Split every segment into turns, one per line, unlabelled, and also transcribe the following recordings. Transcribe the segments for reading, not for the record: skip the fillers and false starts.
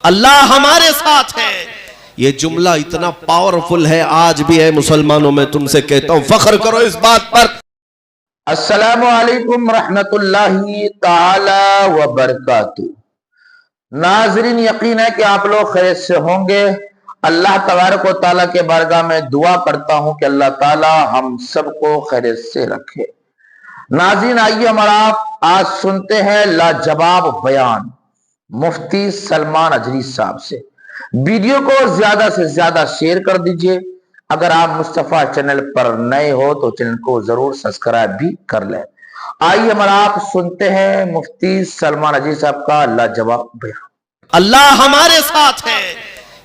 अल्लाह हमारे साथ है। ये जुमला इतना पावरफुल है, आज भी है मुसलमानों में तुमसे कहता हूं, फख्र करो इस बात पर।
अस्सलामु अलैकुम रहमतुल्लाहि ताला व बरकातुहू। नाज़रीन, यकीन है कि आप लोग खैर से होंगे। अल्लाह तबारक व तआला के बारगाह में दुआ करता हूं कि अल्लाह ताला हम सबको खैर से रखे। नाज़रीन, आइए हमारा आज सुनते हैं लाजवाब बयान मुफ्ती सलमान अजरी साहब से। वीडियो को ज्यादा से ज्यादा शेयर कर दीजिए। अगर आप मुस्तफा चैनल पर नए हो तो चैनल को जरूर सब्सक्राइब भी कर लें। आइए हमारा आप सुनते हैं मुफ्ती सलमान अजरी साहब का लाजवाब बयान।
अल्लाह हमारे साथ है।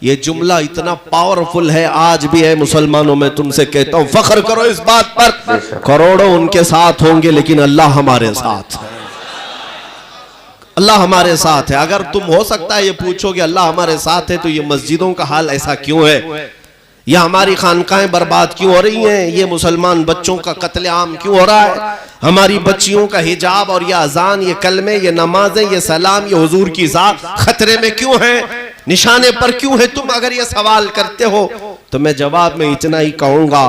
ये जुमला इतना पावरफुल है, आज भी है मुसलमानों में तुमसे कहता हूं, फख्र करो इस बात पर। करोड़ों उनके साथ होंगे लेकिन अल्लाह हमारे साथ है। अल्लाह हमारे साथ है। अगर तुम हो सकता है ये पूछोगे अल्लाह हमारे साथ है तो ये मस्जिदों का हाल ऐसा क्यों है, या हमारी खानकाहें बर्बाद क्यों हो रही हैं, ये मुसलमान बच्चों का कत्लेआम क्यों हो रहा है, हमारी बच्चियों का हिजाब और ये अजान, ये कलमे, ये नमाजें, ये सलाम, ये हुजूर की ज़ात खतरे में क्यों है, निशाने पर क्यों है। तुम अगर ये सवाल करते हो तो मैं जवाब में इतना ही कहूंगा,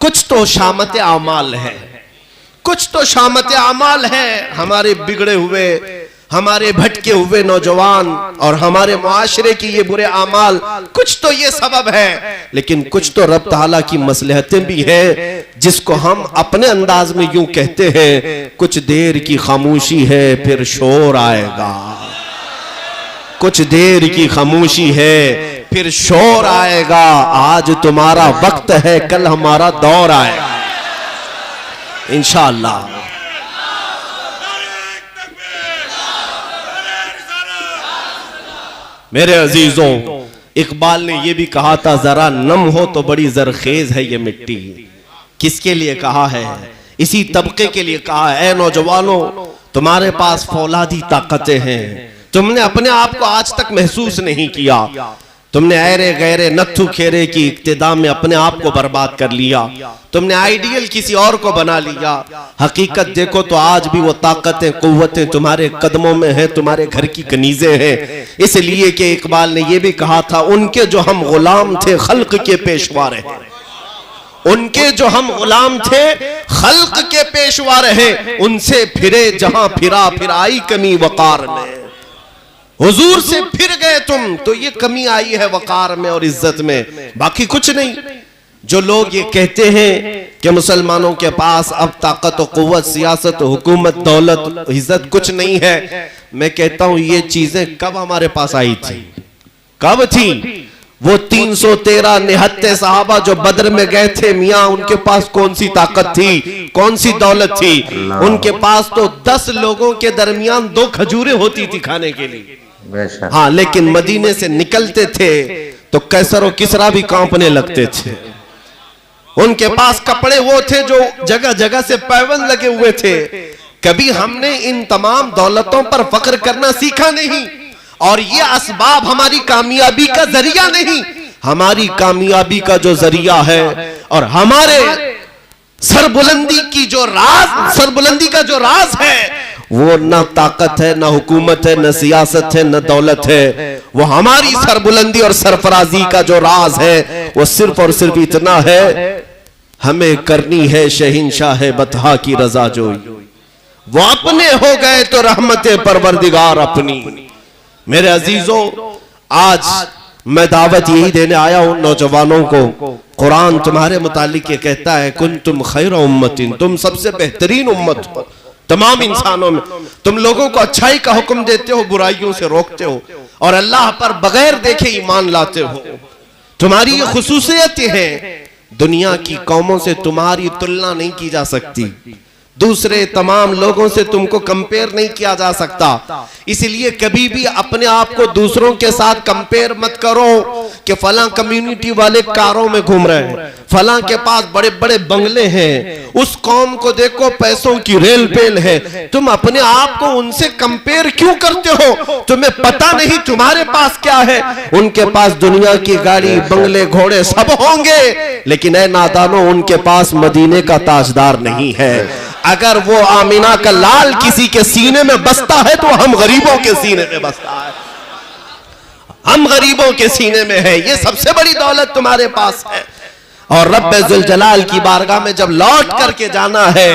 कुछ तो शामत आमाल है, कुछ तो शामत आमाल है। हमारे बिगड़े हुए, हमारे भटके हुए नौजवान और हमारे मुआशरे की ये बुरे आमाल, कुछ तो ये सबब है, लेकिन कुछ तो रब ताला की मसलहतें भी हैं, जिसको हम अपने अंदाज में यूं कहते हैं, कुछ देर की खामोशी है फिर शोर आएगा, कुछ देर की खामोशी है फिर शोर आएगा। आज तुम्हारा वक्त है, कल हमारा दौर आएगा इंशाअल्लाह। मेरे अजीजों, इकबाल ने यह भी कहा था, जरा नम हो तो बड़ी जरखेज है ये मिट्टी। किसके लिए कहा है? इसी तबके के लिए कहा है। नौजवानों, तुम्हारे पास फौलादी ताकतें हैं, तुमने अपने आप को आज तक महसूस नहीं किया। तुमने ऐरे गैरे नत्थु खेरे की इक्तिदा में अपने आप को बर्बाद कर लिया, तुमने आइडियल किसी और को बना लिया। हकीकत देखो तो आज भी वो ताकतें, कुव्वतें तुम्हारे कदमों में हैं, तुम्हारे घर की कनीजें हैं। इसलिए कि इकबाल ने यह भी कहा था, उनके जो हम गुलाम थे खल्क के पेशवा रहे, उनके जो हम गुलाम थे खल्क के पेशवा रहे, उनसे फिरे जहां फिरा फिर आई कमी वकार में। हुजूर से फिर गए तुम तो ये कमी आई है वकार में और इज्जत में, बाकी कुछ नहीं। जो लोग ये कहते हैं कि मुसलमानों के पास अब ताकत और कुव्वत, सियासत, हुकूमत, दौलत, इज्जत कुछ नहीं है, मैं कहता हूं ये चीजें कब हमारे पास आई थी, कब थी? वो 313 निहत्ते साहबा जो बद्र में गए थे, मियां उनके पास कौन सी ताकत थी, कौन सी दौलत थी? उनके पास तो 10 लोगों के दरमियान 2 खजूरें होती थी खाने के लिए। हाँ, लेकिन मदीने से निकलते थे तो कैसर और किसरा भी कांपने लगते थे। उनके पास कपड़े वो थे जो जगह जगह से पैबंद लगे हुए थे। कभी हमने इन तमाम दौलतों पर फख्र करना सीखा नहीं, और ये असबाब हमारी कामयाबी का जरिया नहीं। हमारी कामयाबी का जो जरिया है और हमारे सरबुलंदी की जो राज, सरबुलंदी का जो राज है, वो न ताकत है, न हुकूमत है, न सियासत है, न दौलत है। वो हमारी सरबुलंदी और सरफराजी का जो राज है वो सिर्फ और सिर्फ इतना है, हमें करनी है शहंशाह बतहा की रजा जोई। वो अपने हो गए तो रहमते परवरदिगार अपनी। मेरे अजीजों, आज मैं दावत यही देने आया हूं नौजवानों को। कुरान तुम्हारे मुतालिक ये कहता है, कुंतुम खैर उम्मतिन, तुम सबसे बेहतरीन उम्मत हो तमाम इंसानों में। तुम लोगों को अच्छाई का हुक्म देते हो, बुराइयों से रोकते हो, और अल्लाह पर बगैर देखे ईमान लाते हो। तुम्हारी ये खुसूसियत है, दुनिया की कौमों से तुम्हारी तुलना नहीं की जा सकती, दूसरे तमाम लोगों से तुमको कंपेयर नहीं किया जा सकता। इसलिए कभी भी अपने आप को दूसरों के साथ कंपेयर मत करो कि फलां कम्युनिटी वाले कारों में घूम रहे हैं, फलां के पास बड़े बड़े बंगले हैं, उस कौम को देखो पैसों की रेल पेल है। तुम अपने आप को उनसे कंपेयर क्यों करते हो? तुम्हें पता नहीं तुम्हारे पास क्या है। उनके पास दुनिया की गाड़ी, बंगले, घोड़े सब होंगे, लेकिन ऐ नादानो, उनके पास मदीने का ताजदार नहीं है। अगर वो आमीना का लाल किसी के सीने में बसता है तो हम गरीबों के सीने में बसता है। हम गरीबों के सीने में है, ये सबसे बड़ी दौलत तुम्हारे पास है। और रब्बे जुल जलाल की बारगाह में जब लौट करके जाना है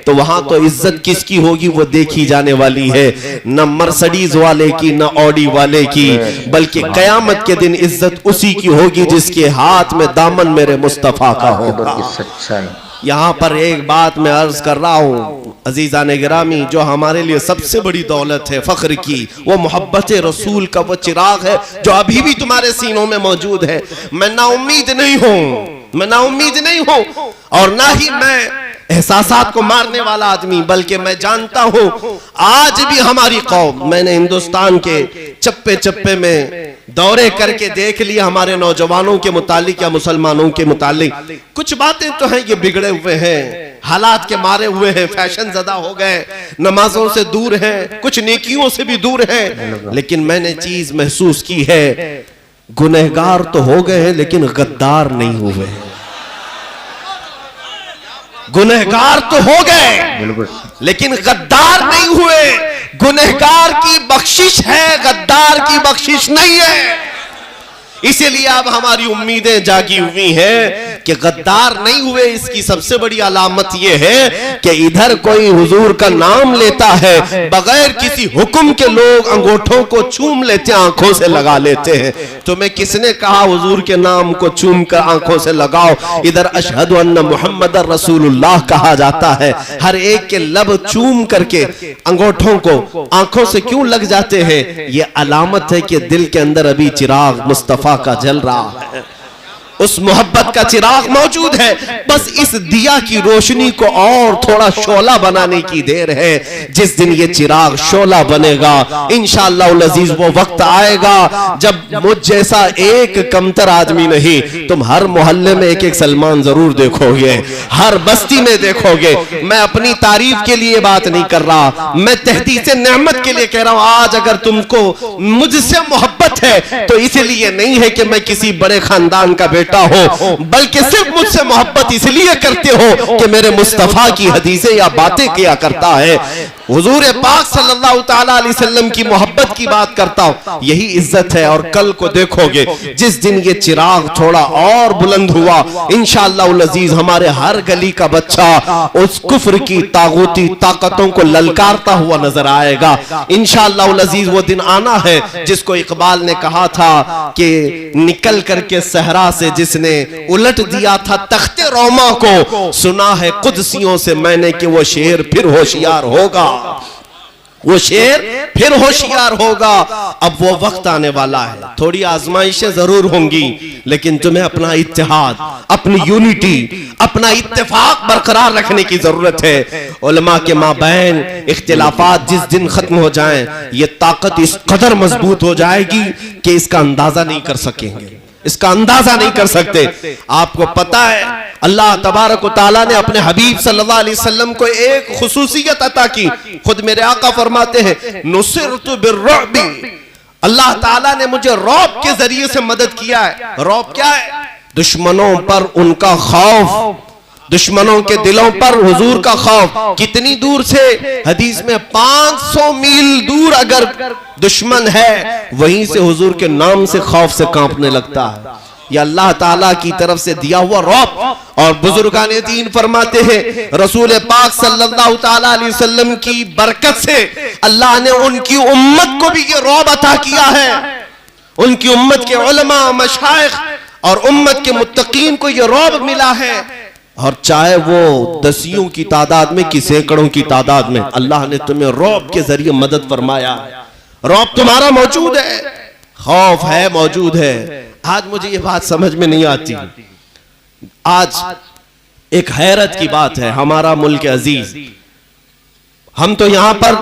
तो वहां तो इज्जत किसकी होगी वो देखी जाने वाली है, न मर्सिडीज वाले की न ऑडी वाले की, बल्कि कयामत के दिन इज्जत उसी की होगी जिसके हाथ में दामन मेरे मुस्तफा का होगा।
सच्चाई।
यहाँ पर एक बात मैं अर्ज कर रहा हूँ अजीजान गिरामी, जो हमारे लिए सबसे बड़ी दौलत है फख्र की, वो मोहब्बत रसूल का वो चिराग है जो अभी भी तुम्हारे सीनों में मौजूद है। मैं नाउम्मीद नहीं हूँ, मैं नाउम्मीद नहीं हूँ और ना ही मैं एहसासात को मारने वाला आदमी, बल्कि मैं जानता हूं आज भी हमारी कौम, मैंने हिंदुस्तान के चप्पे चप्पे में दौरे करके देख लिया हमारे नौजवानों के मुतालिक या मुसलमानों के मुतालिक, कुछ बातें तो हैं ये बिगड़े हुए हैं, हालात के मारे हुए हैं, फैशन ज़दा हो गए, नमाजों से दूर हैं, कुछ नेकियों से भी दूर हैं। लेकिन मैंने चीज महसूस की है, गुनहगार तो हो गए हैं लेकिन गद्दार नहीं हुए। गुनहगार तो हो गए लेकिन गद्दार नहीं हुए। गुनहगार की बख्शिश है, गद्दार की बख्शिश नहीं है। इसीलिए अब हमारी उम्मीदें जागी हुई हैं कि गद्दार नहीं हुए। इसकी सबसे बड़ी अलामत यह है कि इधर कोई हुजूर का नाम लेता है, बगैर किसी हुक्म के लोग अंगूठों को चूम लेते हैं, आंखों से लगा लेते हैं। तुम्हें किसने कहा हुजूर के नाम को चूम कर आंखों से लगाओ? इधर अशहदु अन्ना मुहम्मदर रसूलुल्लाह कहा जाता है। हर एक के लब चूम करके अंगूठों को आंखों से क्यों लग जाते हैं? यह अलामत है कि दिल के अंदर अभी चिराग मुस्तफा का जल रहा है, उस मोहब्बत का चिराग मौजूद है। बस इस दिया की रोशनी को और थोड़ा शोला बनाने की देर है। जिस दिन ये चिराग शोला बनेगा इंशाअल्लाह अज़ीज वो वक्त आएगा जब मुझ जैसा एक कमतर आदमी नहीं, तुम हर मोहल्ले में एक एक सलमान जरूर देखोगे, हर बस्ती में देखोगे। मैं अपनी तारीफ के लिए बात नहीं कर रहा, मैं तहदीस नेमत के लिए कह रहा हूं। आज अगर तुमको मुझसे मोहब्बत है तो इसलिए नहीं है कि मैं किसी बड़े खानदान का बेटा हो, बल्कि सिर्फ मुझसे मोहब्बत इसलिए करते हो कि मेरे मुस्तफा की हदीसें या बातें किया करता है, हुजूर पाक सल्लल्लाहु तआला अलैहि वसल्लम की मोहब्बत की बात करता हूं। यही इज्जत है। और कल को देखोगे जिस दिन ये चिराग थोड़ा और बुलंद हुआ इंशाअल्लाह अज़ीज हमारे हर गली का बच्चा उस कुफ्र की तागूती ताकतों को ललकारता हुआ नजर आएगा। इंशाअल्लाह अज़ीज वो दिन आना है जिसको इकबाल ने कहा था कि निकल करके सहरा से जिसने उलट दिया था तख्ते रोमा को, सुना है कुदसियों से मैंने कि वो शेर फिर होशियार होगा, वो शेर फिर होशियार होगा। अब वो वक्त आने वाला है, थोड़ी आजमाइशें जरूर होंगी, लेकिन तुम्हें अपना इत्तेहाद, अपनी यूनिटी, अपना इत्तेफाक बरकरार रखने की जरूरत है। उलमा के माबैन इख्तिलाफात जिस दिन खत्म हो जाएं, ये ताकत इस कदर मजबूत हो जाएगी कि इसका अंदाजा नहीं कर सकेंगे, इसका अंदाजा नहीं कर सकते। आपको पता है अल्लाह तबारक व तआला ने अपने हबीब सल्लल्लाहु अलैहि वसल्लम को एक खुसूसियत अता की। खुद मेरे आका फरमाते हैं नुसिरतु बिर्रुअबी, अल्लाह ताला ने मुझे रौब के जरिए से मदद किया है। रौब क्या है? दुश्मनों पर उनका खौफ, दुश्मनों के दिलों पर हुजूर का खौफ। कितनी दूर से? हदीस में 500 मील दूर अगर दुश्मन है वहीं से हुजूर के नाम से खौफ से कांपने लगता है। यह अल्लाह ताला की तरफ से दिया हुआ रौब। और बुजुर्गाने दीन फरमाते हैं रसूल पाक सल्लल्लाहु ताला अलैहि वसल्लम की बरकत से अल्लाह ने उनकी उम्मत को भी ये रौब अता किया है। उनकी उम्मत के उलमा, मशाइख और उम्मत के मुत्तकीन को ये रौब मिला है। और चाहे वो दसियों की तादाद में कि सैकड़ों की तादाद में, अल्लाह ने तुम्हें रौब के जरिए मदद फरमाया। रौब तुम्हारा मौजूद है, खौफ है, मौजूद है। आज मुझे ये बात समझ में नहीं आती। आज एक हैरत की बात है, हमारा मुल्क अजीज, हम तो यहां पर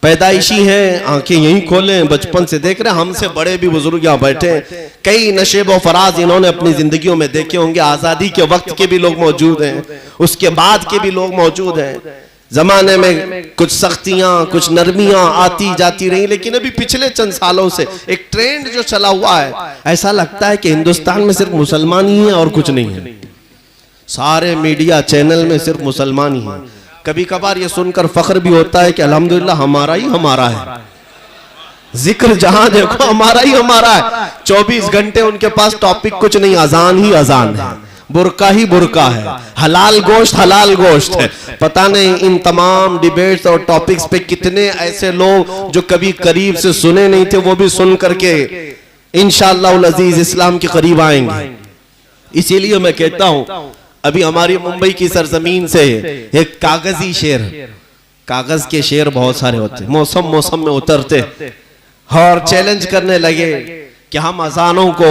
पैदाइशी हैं, आंखें यहीं खोलें, बचपन से देख रहे हैं। हमसे बड़े भी बुजुर्ग यहाँ बैठे हैं, कई नशेब व फराज इन्होंने अपनी जिंदगियों में देखे होंगे। आजादी के वक्त के भी लोग मौजूद हैं, उसके बाद के भी लोग मौजूद हैं। जमाने में कुछ सख्तियां, कुछ नरमियां आती जाती रही, लेकिन अभी पिछले चंद सालों से एक ट्रेंड जो चला हुआ है, ऐसा लगता है कि हिंदुस्तान में सिर्फ मुसलमान ही है और कुछ नहीं है। सारे मीडिया चैनल में सिर्फ मुसलमान ही है। कभी कभार ये सुनकर फख्र भी होता है कि अल्हम्दुलिल्लाह हमारा ही हमारा है, जिक्र जहां देखो हमारा ही हमारा है। 24 घंटे उनके पास टॉपिक कुछ नहीं, अजान ही अजान है, बुरका ही बुरका है, हलाल गोश्त है। पता नहीं इन तमाम डिबेट्स और टॉपिक्स पे कितने ऐसे लोग जो कभी करीब से सुने नहीं थे वो भी सुन करके इंशाअल्लाह अजीज इस्लाम के करीब आएंगे। इसीलिए मैं कहता हूं अभी हमारी मुंबई की सरजमीन से एक कागजी शेर, कागज के शेर बहुत सारे होते, मौसम में उतरते और चैलेंज करने लगे कि हम अजानों को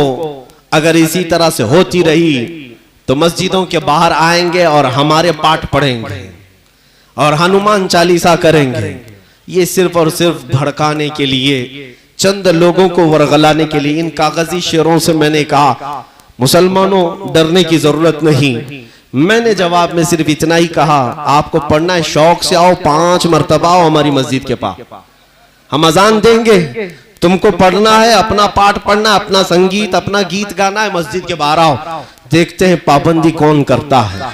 अगर इसी तरह से होती रही तो मस्जिदों के बाहर आएंगे और हमारे पाठ पढ़ेंगे और हनुमान चालीसा करेंगे। ये सिर्फ और सिर्फ भड़काने के लिए, चंद लोगों को वरगलाने के लिए। इन कागजी शेरों से मैंने कहा मुसलमानों डरने की जरूरत नहीं। मैंने जवाब में सिर्फ इतना ही कहा, आपको पढ़ना है शौक से आओ, 5 मरतबा आओ हमारी मस्जिद के पास, हम अजान देंगे, तुमको पढ़ना है, अपना पाठ पढ़ना, अपना संगीत, अपना गीत गाना है, मस्जिद के बाहर आओ। देखते हैं पाबंदी कौन करता है।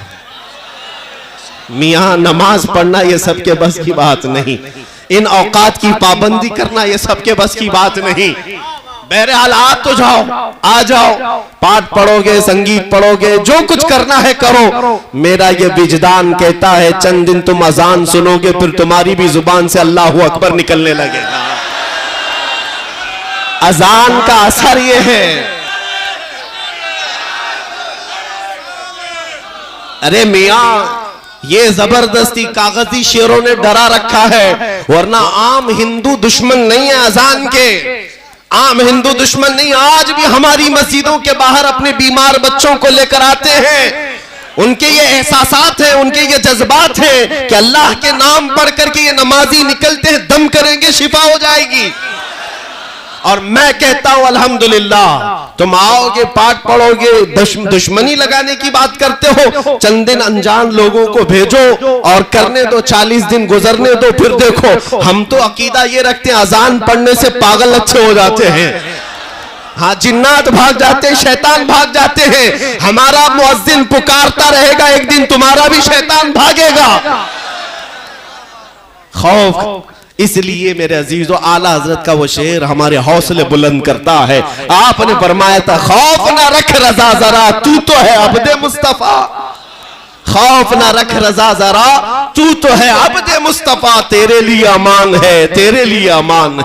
मियां नमाज पढ़ना ये सबके बस की बात नहीं, इन औकात की पाबंदी करना ये सबके बस की बात नहीं। बहरहाल आप तो जाओ, आ जाओ, पाठ पढ़ोगे, संगीत पढ़ोगे, जो कुछ करना है करो। मेरा ये विजदान कहता है चंद दिन तुम अजान सुनोगे फिर तुम्हारी भी जुबान से अल्लाहू अकबर निकलने लगेगा। अजान का असर ये है। अरे मियां ये जबरदस्ती कागजी शेरों ने डरा रखा है, वरना आम हिंदू दुश्मन नहीं है अजान के, आम हिंदू दुश्मन नहीं। आज भी हमारी मस्जिदों के बाहर अपने बीमार बच्चों को लेकर आते हैं। उनके ये एहसासात हैं, उनके ये जज्बात हैं कि अल्लाह के नाम पढ़ करके ये नमाजी निकलते हैं, दम करेंगे शिफा हो जाएगी। और मैं कहता हूं अल्हम्दुलिल्लाह, तुम आओगे, पाठ पढ़ोगे, दुश्मनी लगाने की बात करते हो। चंद दिन अनजान लोगों को भेजो और करने दो, 40 दिन गुजरने दो, फिर देखो। हम तो अकीदा ये रखते हैं अजान पढ़ने से पागल अच्छे हो जाते हैं, हाँ जिन्नात भाग जाते हैं, शैतान भाग जाते हैं। हमारा मुअज्जिन पुकारता रहेगा, एक दिन तुम्हारा भी शैतान भागेगा। खौफ, इसलिए मेरे अजीजों आला हजरत का वो शेर हमारे हौसले बुलंद करता है। आपने फरमाया था खौफ ना रख रजा जरा, तू तो है अब्दे मुस्तफा। खौफ ना रख रजा जरा, तू तो है अब्दे मुस्तफा, तेरे लिए अमान है, तेरे लिए अमान है।